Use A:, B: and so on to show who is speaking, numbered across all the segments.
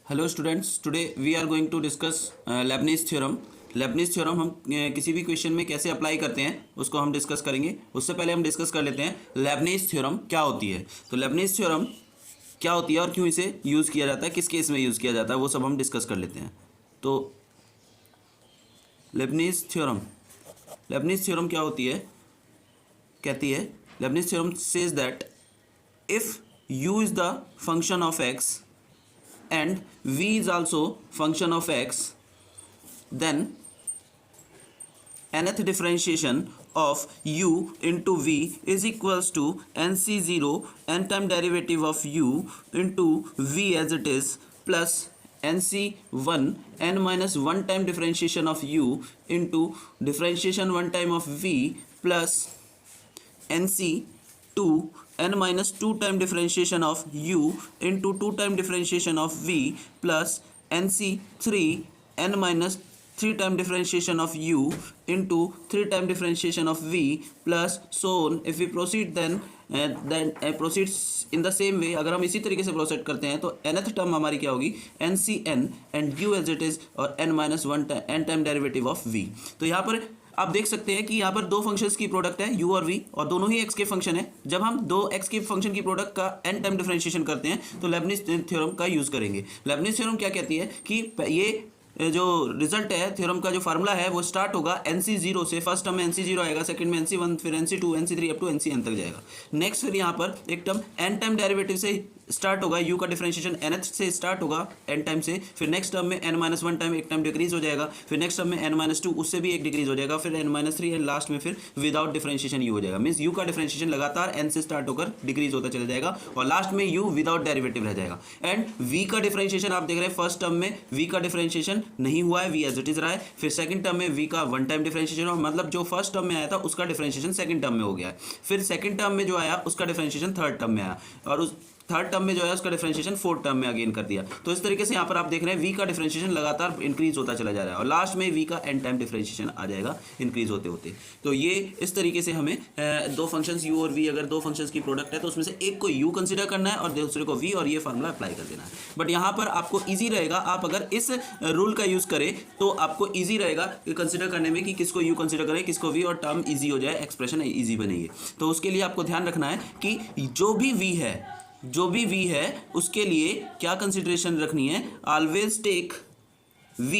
A: Hello students, today we are going to discuss Leibniz theorem. Leibniz theorem हम किसी भी question में कैसे अप्लाई करते हैं उसको हम डिस्कस करेंगे। उससे पहले हम डिस्कस कर लेते हैं लेबनीज़ थ्योरम क्या होती है। तो लेबनीज़ थ्योरम क्या होती है और क्यों इसे यूज़ किया जाता है, किस केस में यूज़ किया जाता है, वो सब हम डिस्कस कर लेते हैं। तो लेबनीज़ थ्योरम क्या होती है, कहती है Leibniz theorem says that if u is the function of x and v is also function of x, then nth differentiation of u into v is equals to nc0 n time derivative of u into v as it is plus nc1 n minus 1 time differentiation of u into differentiation 1 time of v plus nc2 n minus 2 time differentiation of u into 2 time differentiation of v plus nc3 n minus 3 time differentiation of u into 3 time differentiation of v plus so on. If we proceed then proceeds in the same way. अगर हम इसी तरीके से proceed करते हैं तो nth term हमारी क्या होगी, ncn and u as it is और n minus 1 n time derivative of v। तो यहाँ पर आप देख सकते हैं कि यहाँ पर दो फंक्शंस की प्रोडक्ट है u और v और दोनों ही x के फंक्शन है। जब हम दो x के फंक्शन की प्रोडक्ट का n टाइम डिफरेंशिएशन करते हैं तो लेबनीज़ थ्योरम का यूज़ करेंगे। लेबनीज़ थ्योरम क्या कहती है कि ये जो रिजल्ट है थ्योरम का, जो फार्मूला है वो स्टार्ट होगा NC0 से। फर्स्ट टर्म में NC0 आएगा, सेकंड में NC1, फिर NC2, NC3 up to NCn तक जाएगा। नेक्स्ट फिर यहाँ पर एक टर्म n टाइम डेरिवेटिव से स्टार्ट होगा, u का डिफरेंशिएशन nth से स्टार्ट होगा n टाइम से, फिर नेक्स्ट टर्म में n माइनस 1 टाइम एक टाइम डिक्रीज हो जाएगा, फिर नेक्स्ट टर्म में n माइनस 2 उससे भी एक डिक्रीज हो जाएगा, फिर n माइनस 3 एंड लास्ट में फिर विदाउट डिफरेंशिएशन u हो जाएगा। मीन्स u का डिफरेंशिएशन लगातार n से स्टार्ट होकर डिक्रीज होता चला जाएगा और लास्ट में u विदाउट डेरिवेटिव रह जाएगा। एंड v का डिफरेंशिएशन आप देख रहे हैं, फर्स्ट टर्म में v का डिफरेंशिएशन नहीं हुआ है, v एज इट इज रहा है। फिर सेकंड टर्म में v का 1 टाइम डिफरेंशिएशन हुआ, मतलब जो फर्स्ट टर्म में आया था उसका डिफरेंशिएशन सेकंड टर्म में हो गया है। फिर सेकंड टर्म में जो आया उसका डिफरेंशिएशन थर्ड टर्म में आया और उस थर्ड टर्म में जो है उसका डिफरेंशिएशन फोर्थ टर्म में अगेन कर दिया। तो इस तरीके से यहाँ पर आप देख रहे हैं v का डिफरेंशिएशन लगातार इंक्रीज होता चला जा रहा है और लास्ट में v का n टाइम डिफरेंशिएशन आ जाएगा इंक्रीज होते होते। तो ये इस तरीके से हमें दो फंक्शंस u और v, अगर दो फंक्शंस की प्रोडक्ट है तो उसमें से एक को u कंसिडर करना है और दूसरे को v और ये फार्मूला अप्लाई कर देना है। बट यहाँ पर आपको ईजी रहेगा, आप अगर इस रूल का यूज़ करें तो आपको ईजी रहेगा कंसिडर करने में कि किसको u कंसिडर करें, किसको v, और टर्म ईजी हो जाए, एक्सप्रेशन ईजी बनेगी। तो उसके लिए आपको ध्यान रखना है कि जो भी v है उसके लिए क्या कंसिडरेशन रखनी है, always take v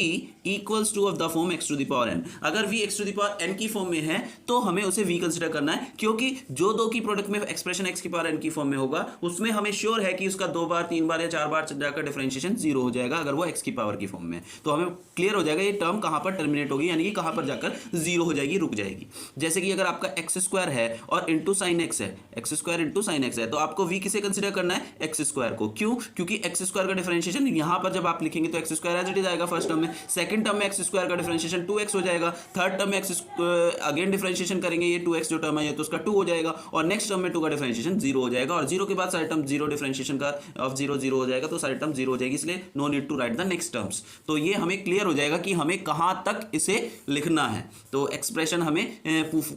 A: equals to of the form x to the power n। अगर v x to the power n की फॉर्म में है तो हमें उसे v कंसिडर करना है, क्योंकि जो दो की प्रोडक्ट में एक्सप्रेशन x की पावर n की फॉर्म में होगा उसमें हमें श्योर है कि उसका 2 बार 3 बार या 4 बार जाकर डिफरेंशिएशन 0 हो जाएगा अगर वो x की पावर की फॉर्म में है। तो हमें क्लियर हो जाएगा ये टर्म कहाँ पर टर्मिनेट होगी, यानी कि कहाँ पर जाकर 0 हो जाएगी, रुक जाएगी। जैसे कि अगर आपका एक्स स्क्वायर है और इंटू साइन एक्स है, x square into sine x है, तो आपको v किसे कंसिडर करना है, एक्स स्क्वायर को। क्यों? क्योंकि एक्स स्क्वायर का डिफरेंशिएशन यहाँ पर जब आप लिखेंगे तो x square as it is आएगा फर्स्ट टर्म में, सेकंड टर्म में एक्स स्क्वायर का डिफरेंशिएशन 2x हो जाएगा, थर्ड टर्म में एक्स अगेन डिफरेंशिएशन करेंगे, ये 2x जो टर्म है तो उसका 2 हो जाएगा और नेक्स्ट टर्म में 2 का डिफरेंशिएशन 0 हो जाएगा और 0 के बाद सारे टर्म 0 डिफरेंशिएशन का ऑफ 0 0 हो जाएगा, तो सारे टर्म 0 हो जाएगी, इसलिए no need to write the next terms. तो ये हमें क्लियर हो जाएगा कि हमें कहाँ तक इसे लिखना है। तो एक्सप्रेशन हमें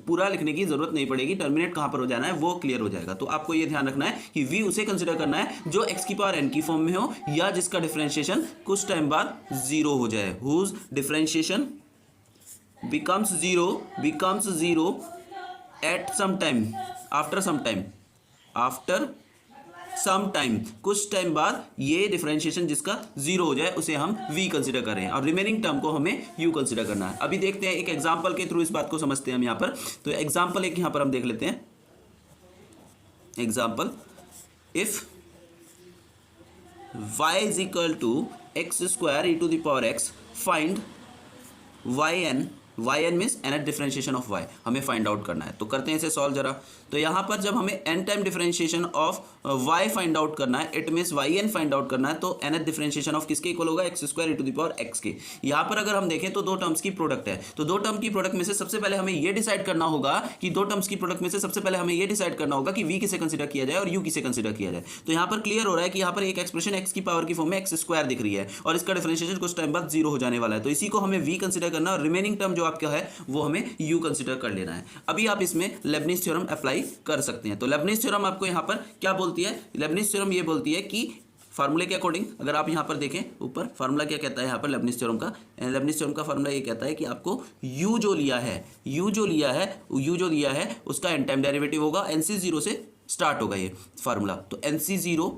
A: पूरा लिखने की जरूरत नहीं पड़ेगी, टर्मिनेट कहाँ पर हो जाना है वो क्लियर हो जाएगा। तो आपको ये ध्यान रखना है कि v उसे कंसिडर करना है जो x की पावर n की फॉर्म में हो या जिसका डिफरेंशिएशन कुछ टाइम बाद 0 हो जाए, whose differentiation becomes zero at some time, after some time, कुछ टाइम बाद ये डिफरेंशिएशन जिसका 0 हो जाए उसे हम v कंसिडर कर रहे हैं और रिमेनिंग टर्म को हमें u कंसिडर करना है। अभी देखते हैं एक एग्जांपल के थ्रू इस बात को समझते हैं हम यहाँ पर। तो एग्जांपल एक यहाँ पर हम देख लेते हैं। Example, if y is equal to x square e to the power x, find yn means nth differentiation of y हमें फाइंड आउट करना है। तो करते हैं इसे सॉल्व जरा। तो यहाँ पर जब हमें n time differentiation of y find out करना है, it means yn find out करना है, तो nth डिफरेंशिएशन ऑफ किसके इक्वल होगा, x square e to the power x के। यहाँ पर अगर हम देखें तो दो टर्म्स की प्रोडक्ट है, तो दो टर्म की प्रोडक्ट में से सबसे पहले हमें ये डिसाइड करना होगा कि दो टर्म्स की प्रोडक्ट में से सबसे पहले हमें ये डिसाइड करना होगा कि v किसे कंसिडर किया जाए और u किसे कंसिडर किया जाए। तो यहाँ पर क्लियर हो रहा है कि यहाँ पर एक एक्सप्रेशन x की पावर की फॉर्म में एक्स स्क्वायर दिख रही है और इसका डिफरेंशिएशन कुछ टाइम बाद 0 हो जाने वाला है, तो इसी को हमें v कंसिडर करना और रिमेनिंग टर्म जो आपका है वो हमें u कंसिडर कर लेना है। अभी आप इसमें लेबनीज़ थ्योरम अप्लाई कर सकते हैं। तो लेबनीज़ थ्योरम आपको यहाँ पर क्या बोलती है, लेबनीज़ थ्योरम ये बोलती है कि फार्मूले के अकॉर्डिंग अगर आप यहाँ पर देखें ऊपर फार्मूला क्या कहता है यहाँ पर लेबनिज़ थ्योरम का, लेबनिज़ थ्योरम का फार्मूला ये कहता है कि आपको u जो लिया है उसका n टाइम डेरिवेटिव होगा, nc0 से स्टार्ट होगा ये फार्मूला। तो nc0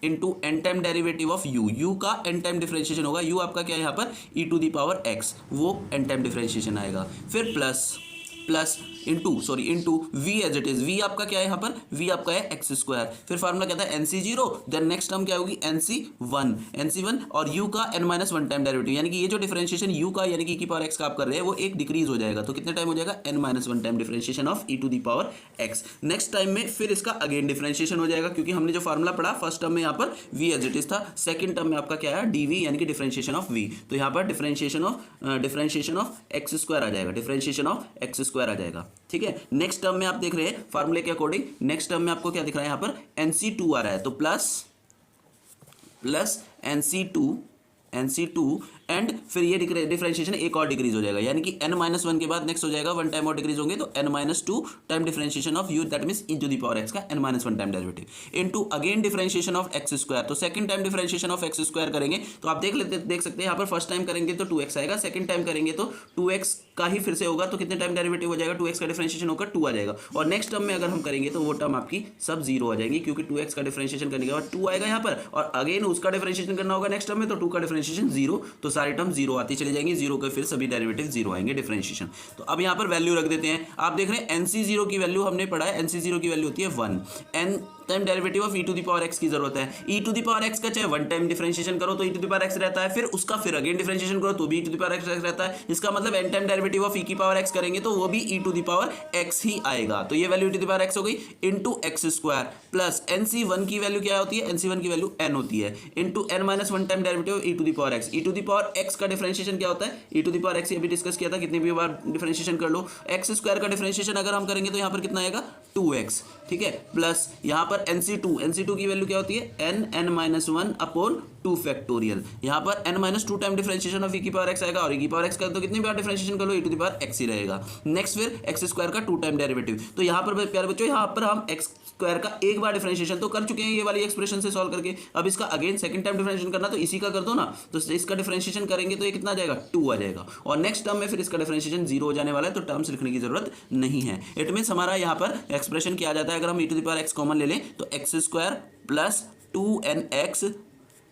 A: into n time derivative of u का एन टाइम डिफरेंशिएशन होगा, u आपका क्या है यहाँ पर e⁻x, वो एन टाइम डिफरेंशिएशन आएगा। फिर plus into v as it is, v आपका क्या है यहाँ पर, v आपका है एक्स स्क्वायर। फिर फार्मूला कहता है nc0, देन नेक्स्ट टर्म क्या होगी nc1 और u का n-1 टाइम डेरिवेटिव, यानी कि ये जो डिफरेंशिएशन u का यानी कि e⁻x का आप कर रहे हैं वो एक डिक्रीज हो जाएगा। तो कितने टाइम हो जाएगा, n-1 time differentiation of e⁻x। Next time में फिर इसका अगेन डिफरेंशिएशन हो जाएगा, क्योंकि हमने जो फार्मूला पढ़ा फर्स्ट टर्म में यहाँ पर v एज इट इज था, सेकंड टर्म में आपका क्या है dv यानी कि डिफरेंशिएशन ऑफ v। तो यहाँ पर डिफरेंशिएशन ऑफ एक्स स्क्वायर आ जाएगा, डिफरेंशिएशन ऑफ एक्स स्क्वायर आ जाएगा। ठीक है, नेक्स्ट टर्म में आप देख रहे हैं फार्मूले के अकॉर्डिंग, नेक्स्ट टर्म में आपको क्या दिख रहा है यहाँ पर nc2 आ रहा है, तो प्लस nc2 एंड फिर ये डिफरेंशिएशन एक और डिक्रीज हो जाएगा, यानी कि n-1 के बाद नेक्स्ट हो जाएगा 1 टाइम और डिक्रीज होंगे, तो n-2 time differentiation of u, that means e⁻x का n-1 time derivative into again differentiation of x square. तो second time differentiation of x square करेंगे तो आप देख सकते हैं यहाँ पर फर्स्ट टाइम करेंगे तो 2x आएगा, सेकंड टाइम करेंगे तो 2x का ही फिर से होगा, तो कितने टाइम डेरिवेटिव हो जाएगा, 2x का डिफरेंशिएशन होकर 2 आ जाएगा। और नेक्स्ट टर्म में अगर हम करेंगे तो वो टर्म आपकी सब 0 आ जाएंगी, क्योंकि 2x का डिफरेंशिएशन करने के बाद 2 आएगा यहाँ पर, और अगेन उसका डिफरेंशिएशन करना होगा नेक्स्ट टर्म में, तो 2 का डिफरेंशिएशन 0, तो सारी टर्म 0 आती चली जाएंगी, 0 के फिर सभी डेरिवेटिव 0 आएंगे डिफरेंशिएशन। तो अब यहाँ पर वैल्यू रख देते हैं। आप देख रहे हैं nc0 की वैल्यू हमने पढ़ा है, nc0 की वैल्यू होती है 1, n time derivative of e⁻x की जरूरत है। e⁻x का चाहे 1 टाइम डिफरेंशिएशन करो तो e⁻x रहता है, फिर उसका फिर अगेन डिफरेंशिएशन करो तो भी e⁻x रहता है। इसका मतलब n time derivative of e⁻x करेंगे तो वो भी e⁻x ही आएगा। तो ये वैल्यू e⁻x हो गई into x square, plus nc1 की वैल्यू क्या होती है, nc1 की वैल्यू n होती है, into n-1 time derivative e⁻x। e⁻x का डिफरेंशिएशन क्या होता है, e⁻x ये भी डिस्कस किया था, कितनी भी बार डिफरेंशिएशन कर लो। एक्स स्क्वायर का डिफरेंशिएशन अगर हम करेंगे तो यहाँ पर कितना आएगा 2x, ठीक है, प्लस यहाँ पर nc2 की वैल्यू क्या होती है n-1 अपॉन 2 फैक्टोरियल। यहाँ पर n-2 time differentiation of e⁻x आएगा, और e⁻x का तो कितनी बार डिफरेंशिएशन कर लो e⁻x ही रहेगा। नेक्स्ट फिर एक्स स्क्वायर का 2 टाइम डेरिवेटिव। तो यहाँ पर प्यारे बच्चों यहाँ पर हम एक्स स्क्वायर का एक बार डिफरेंशिएशन तो कर चुके हैं ये वाली एक्सप्रेशन से सॉल्व करके, अब इसका अगेन सेकंड टाइम डिफरेंशिएशन करना तो इसी का कर दो ना, तो इसका डिफरेंशिएशन करेंगे तो ये कितना आ जाएगा 2 आ जाएगा, और नेक्स्ट टर्म में फिर इसका डिफरेंशिएशन 0 हो जाने वाला है, तो टर्म्स लिखने की जरूरत नहीं है। इट मीन्स हमारा यहाँ पर एक्सप्रेशन क्या आ जाता है, अगर हम e⁻x कॉमन ले लें तो x square plus 2nx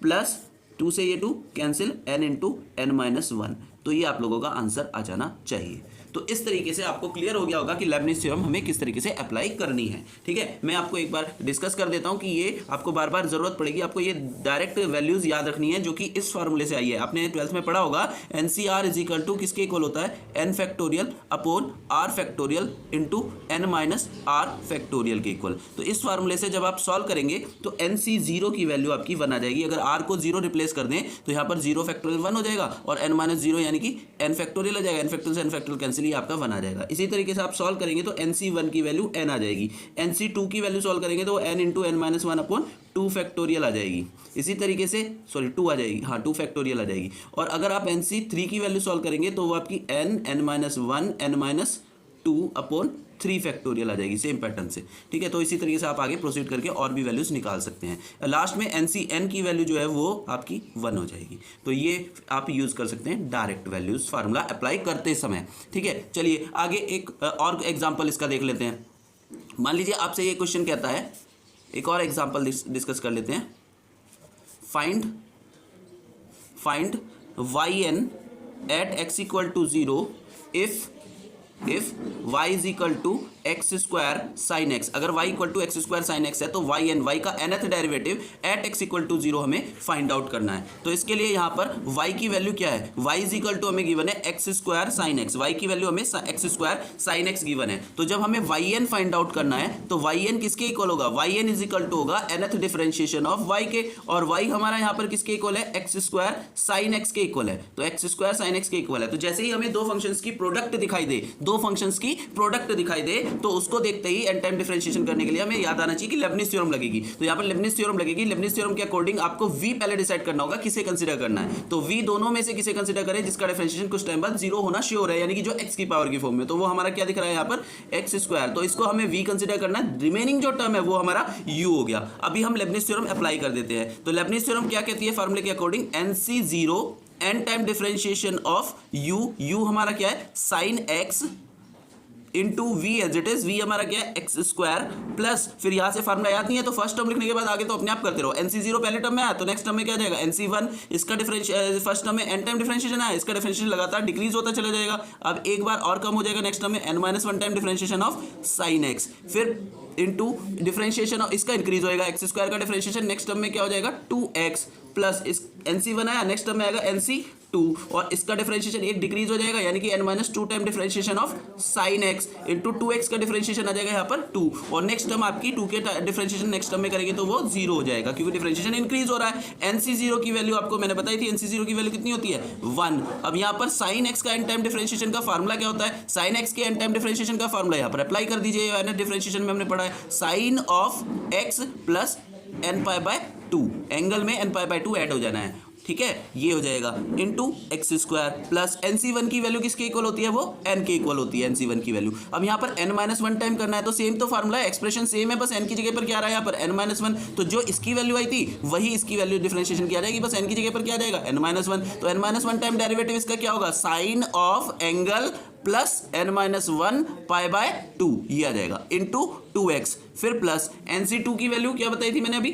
A: plus 2 से ये 2 कैंसिल n इंटू n-1, तो ये आप लोगों का आंसर आ जाना चाहिए। तो इस तरीके से आपको क्लियर हो गया होगा कि लेबनिज़ थ्योरम हमें किस तरीके से अप्लाई करनी है। ठीक है, मैं आपको एक बार डिस्कस कर देता हूं कि ये आपको बार बार जरूरत पड़ेगी, आपको ये डायरेक्ट वैल्यूज याद रखनी है जो कि इस फार्मूले से आई है। आपने 12th में पढ़ा होगा NCR इज इक्वल टू किसके इक्वल होता है, n factorial upon r factorial into n-r factorial के इक्वल। तो इस फार्मूले से जब आप सॉल्व करेंगे तो NC0 की वैल्यू आपकी 1 आ जाएगी। अगर r को 0 रिप्लेस कर दें तो यहाँ पर 0 फैक्टोरियल 1 हो जाएगा, और n-0 यानी कि n फैक्टोरियल आ जाएगा, n फैक्टोरियल से n फैक्टोरियल कैंसिल, ये आपका 1 आ जाएगा। इसी तरीके से आप सॉल्व करेंगे तो NC1 की वैल्यू n आ जाएगी, NC2 की वैल्यू सॉल्व करेंगे तो n into n-1 upon 2 factorial आ जाएगी। इसी तरीके से 2 आ जाएगी, हाँ 2 फैक्टोरियल आ जाएगी। और अगर आप NC3 की वैल्यू सॉल्व करेंगे तो वो आपकी n-1 n-2 अपॉन 3 फैक्टोरियल आ जाएगी, सेम पैटर्न से। ठीक है, तो इसी तरीके से आप आगे प्रोसीड करके और भी वैल्यूज निकाल सकते हैं। लास्ट में NCN की वैल्यू जो है वो आपकी 1 हो जाएगी। तो ये आप यूज कर सकते हैं डायरेक्ट वैल्यूज फार्मूला अप्लाई करते समय। ठीक है, चलिए आगे एक और एग्जाम्पल इसका देख लेते हैं। मान लीजिए आपसे ये क्वेश्चन कहता है, एक और एग्जाम्पल डिस्कस कर लेते हैं। Find yn at x equal to 0 if y is equal to x square sin x। अगर y equal to x square sin x है तो y का nth derivative at x equal to 0 हमें find out करना है। तो इसके लिए यहाँ पर y की वैल्यू क्या है, y is equal to हमें गिवन है x square sin x, y की वैल्यू हमें x square sin x given है। तो जब हमें yn फाइंड आउट करना है तो yn किसके इक्वल होगा, yn is equal to होगा nth डिफरेंशिएशन ऑफ y के, और y हमारा यहाँ पर किसके इक्वल है, x square sin x के इक्वल है। तो x square sin x के इक्वल है। तो जैसे ही हमें दो फंक्शंस की प्रोडक्ट दिखाई दे तो उसको देखते ही n टाइम डिफरेंशिएशन करने के लिए हमें याद आना चाहिए कि लेबनिज थ्योरम लगेगी। तो यहाँ पर लेबनिज थ्योरम लगेगी। लेबनिज थ्योरम के अकॉर्डिंग आपको v पहले डिसाइड करना होगा किसे कंसीडर करना है। तो v दोनों में से किसे कंसीडर करें जिसका डिफरेंशिएशन कुछ टाइम बाद 0 होना श्योर है, यानी कि जो x की पावर की फॉर्म में। तो वो हमारा क्या दिख रहा है यहाँ पर एक्स स्क्वायर। तो इसको हमें v कंसीडर करना है। रिमेनिंग जो टर्म है वो हमारा u हो गया। अभी हम लेबनिज थ्योरम अप्लाई कर देते हैं। तो लेबनिज थ्योरम क्या कहती है फार्मूले के according, NC0 n time differentiation of u हमारा क्या है sine x into v as it is. V हमारा क्या है एक्स स्क्वायर प्लस, फिर यहां से फार्मूला याद नहीं है तो फर्स्ट टर्म लिखने के बाद आगे तो अपने आप करते रहो। NC0 पहले टर्म में आया तो नेक्स्ट टर्म में क्या जाएगा NC1। इसका डिफरेंशिएशन फर्स्ट टर्म में n टाइम डिफरेंशिएशन आया, इसका डिफरेंशिएशन लगातार डिक्रीज होता चला जाएगा। अब एक बार और कम हो जाएगा नेक्स्ट टर्म में n-1 time differentiation of sine x, फिर इंटू डिफरेंशिएशन इसका इंक्रीज होएगा एक्स स्क्वायर का डिफरेंशिएशन। नेक्स्ट टर्म में क्या हो जाएगा 2x प्लस इस NC1 आया, नेक्स्ट टर्म में आएगा NC2 और इसका डिफरेंशिएशन एक डिक्रीज हो जाएगा यानी कि n-2 time differentiation of sine x into 2x का डिफरेंशिएशन आ जाएगा यहाँ पर 2 और नेक्स्ट टर्म आपकी 2 के डिफरेंशिएशन नेक्स्ट टर्म में करेंगे तो वो 0 हो जाएगा क्योंकि डिफरेंशिएशन इंक्रीज हो रहा है। NC0 की वैल्यू आपको मैंने बताई थी, NC0 की वैल्यू कितनी होती है 1। अब यहाँ पर साइन x का n टाइम डिफरेंशिएशन का फार्मूला क्या होता है, साइन x के n टाइम डिफरेंशिएशन का फार्मूला यहाँ पर अप्लाई कर दीजिए। डिफरेंशिएशन में हमने पढ़ा है sine of x plus n π/2, angle में n π/2 ऐड हो जाना है, ठीक है, ये हो जाएगा into x square plus NC1 की वैल्यू किसके इक्वल होती है, वो n के इक्वल होती है NC1 की वैल्यू। अब यहाँ पर n-1 टाइम करना है तो सेम तो फार्मूला है, एक्सप्रेशन सेम है, बस n की जगह पर क्या आ रहा है यहाँ पर n-1। तो जो इसकी वैल्यू आई थी वही इसकी वैल्यू डिफरेंशिएशन किया जाएगी, बस n की जगह पर क्या आ जाएगा n-1। तो n-1 टाइम डेरिवेटिव इसका क्या होगा sign of angle plus n-1 π/2 ये आ जाएगा इंटू 2x, फिर प्लस NC2 की वैल्यू क्या बताई थी मैंने अभी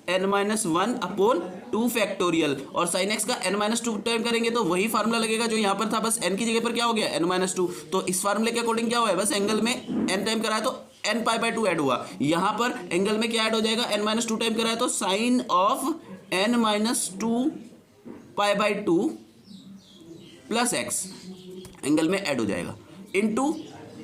A: n-1 अपॉन 2 फैक्टोरियल और साइन x का n-2 टाइम करेंगे तो वही फार्मूला लगेगा जो यहाँ पर था, बस n की जगह पर क्या हो गया n-2। तो इस फार्मूले के अकॉर्डिंग क्या हुआ है, बस एंगल में n टाइम कराया तो n π/2 ऐड हुआ, यहाँ पर एंगल में क्या ऐड हो जाएगा n-2 टाइम कराया तो sine of n-2 π/2 plus x angle में ऐड हो जाएगा इंटू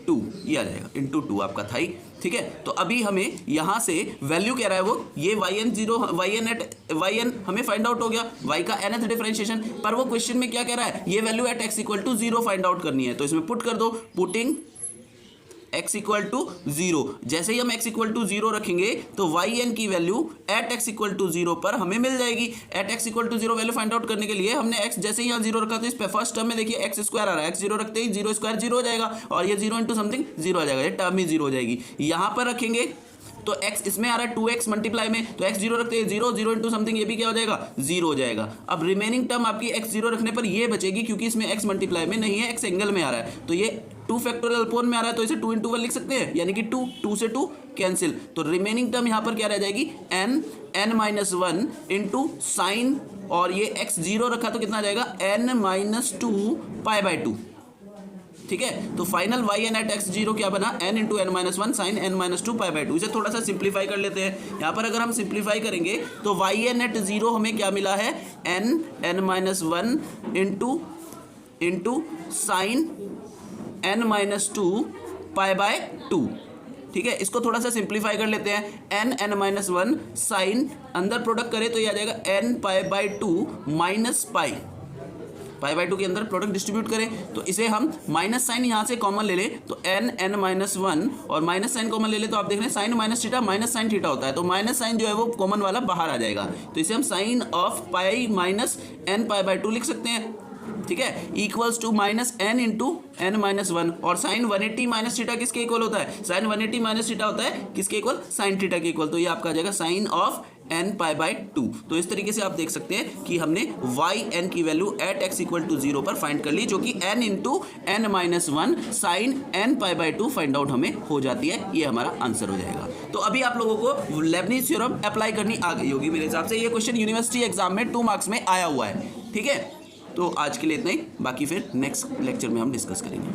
A: 2 ये आ जाएगा इंटू 2 आपका था ही, ठीक है। तो अभी हमें यहाँ से वैल्यू कह रहा है वो ये yn हमें फाइंड आउट हो गया, y का nth डिफरेंशिएशन, पर वो क्वेश्चन में क्या कह रहा है ये value at x equal to 0 find out करनी है। तो इसमें पुट कर दो, पुटिंग x इक्वल टू 0। जैसे ही हम x इक्वल टू 0 रखेंगे तो yn की value at x equal to 0 पर हमें मिल जाएगी। At x equal to 0 value find out करने के लिए हमने x जैसे ही यहाँ 0 रखा तो इस पे फर्स्ट टर्म में देखिए x स्क्वायर आ रहा है, x 0 रखते ही 0 स्क्वायर 0 हो जाएगा और ये 0 इंटू समथिंग 0 आ जाएगा, ये टर्म ही 0 हो जाएगी। यहाँ पर रखेंगे तो x इसमें आ रहा है 2x मल्टीप्लाई में, तो x 0 रखते हैं 0 0 इंटू समथिंग ये भी क्या हो जाएगा 0 हो जाएगा। अब रिमेनिंग टर्म आपकी x 0 रखने पर ये बचेगी क्योंकि इसमें x मल्टीप्लाई में नहीं है, x एंगल में आ रहा है, तो ये 2 फैक्टोरियल अपॉन में आ रहा है तो इसे 2 इंटू 1 लिख सकते हैं यानी कि 2 से 2 कैंसिल। तो रिमेनिंग टर्म यहाँ पर क्या रह जाएगी n-1 इंटू साइन और ये x 0 रखा तो कितना आ जाएगा n-2 π/2, ठीक है। तो फाइनल yn एट x 0 क्या बना n into n-1 sign n-2 π/2। इसे थोड़ा सा सिंप्लीफाई कर लेते हैं। यहाँ पर अगर हम सिंप्लीफाई करेंगे तो yn एट 0 हमें क्या मिला है n-1 इंटू साइन n-2 π/2, ठीक है। इसको थोड़ा सा सिंप्लीफाई कर लेते हैं n-1 साइन अंदर प्रोडक्ट करें तो ये आ जाएगा n π/2 माइनस π/2 के अंदर प्रोडक्ट डिस्ट्रीब्यूट करें तो इसे हम माइनस साइन यहाँ से कॉमन ले लें तो n-1 और माइनस साइन कॉमन ले लें तो आप देख रहे हैं sine minus theta minus sine theta होता है, तो माइनस साइन जो है वो कॉमन वाला बाहर आ जाएगा, तो इसे हम sine of pi minus n π/2 लिख सकते हैं, ठीक है, equals to minus n into n-1 और साइन 180 माइनस थीटा किसके इक्वल होता है, साइन 180 माइनस थीटा होता है किसके इक्वल, साइन थीटा के इक्वल, तो ये आपका आ जाएगा साइन ऑफ n π/2। तो इस तरीके से आप देख सकते हैं कि हमने yn की value at x equal to 0 पर फाइंड कर ली जो कि n into n-1 sine n π/2 find out हमें हो जाती है, ये हमारा आंसर हो जाएगा। तो अभी आप लोगों को लेबनीज थ्योरम अप्लाई करनी आ गई होगी मेरे हिसाब से, ये क्वेश्चन यूनिवर्सिटी एग्जाम में 2 मार्क्स में आया हुआ है, ठीक है। तो आज के लिए इतना ही, बाकी फिर नेक्स्ट लेक्चर में हम डिस्कस करेंगे।